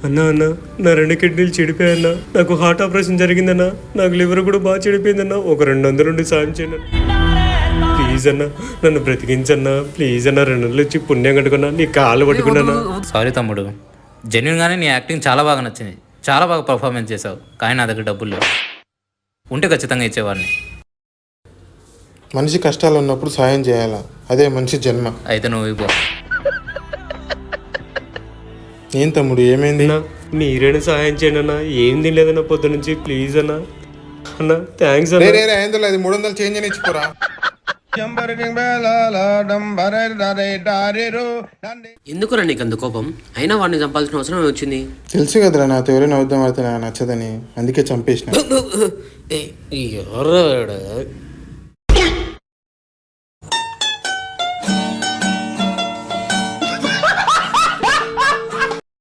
అన్నా అన్న నా 2 కిడ్నీలు చెడిపోయాయన్నా, నాకు హార్ట్ ఆపరేషన్ జరిగిందన్నా, నాకు లివర్ కూడా బాగా చెడిపోయిందన్నా, ఒక 200 నుండి సాయం చేయండి ప్లీజ్ అన్నా, నన్ను బ్రతికించన్నా ప్లీజ్ అన్నా, 2 నెలలు వచ్చి పుణ్యం కట్టుకున్నా, నీ కాళ్ళు పట్టుకున్నా. సారీ తమ్ముడు, జెన్యున్గానే నీ యాక్టింగ్ చాలా బాగా నచ్చింది, చాలా బాగా పర్ఫార్మెన్స్ చేసావు. కానీ నా దగ్గర డబ్బులు లేవు, ఉంటే ఖచ్చితంగా ఇచ్చేవాడిని. మనిషి కష్టాలు ఉన్నప్పుడు సాయం చేయాలా, అదే మనిషి జన్మ. అయితే నువ్వు ఇవ్వు. ఏం తమ్ముడు ఏమైంది? అన్నా మీరైనా సహాయం చేయండి అన్నా, ఏం తినలేదన్నా పొద్దు నుంచి, ప్లీజ్ అన్నా. అన్నా థ్యాంక్స్ అన్నా. 500 అది 300 చేంజ్ అని ఇచ్చిపోరా. ఎందుకురా నీకు అంత కోపం? అయినా వాడిని చంపాల్సిన అవసరం వచ్చింది. తెలుసు కదరా నాతో ఎవరైనా వద్దాం ఆడితే నాకు నచ్చదని, అందుకే చంపేసిన. ఎవరు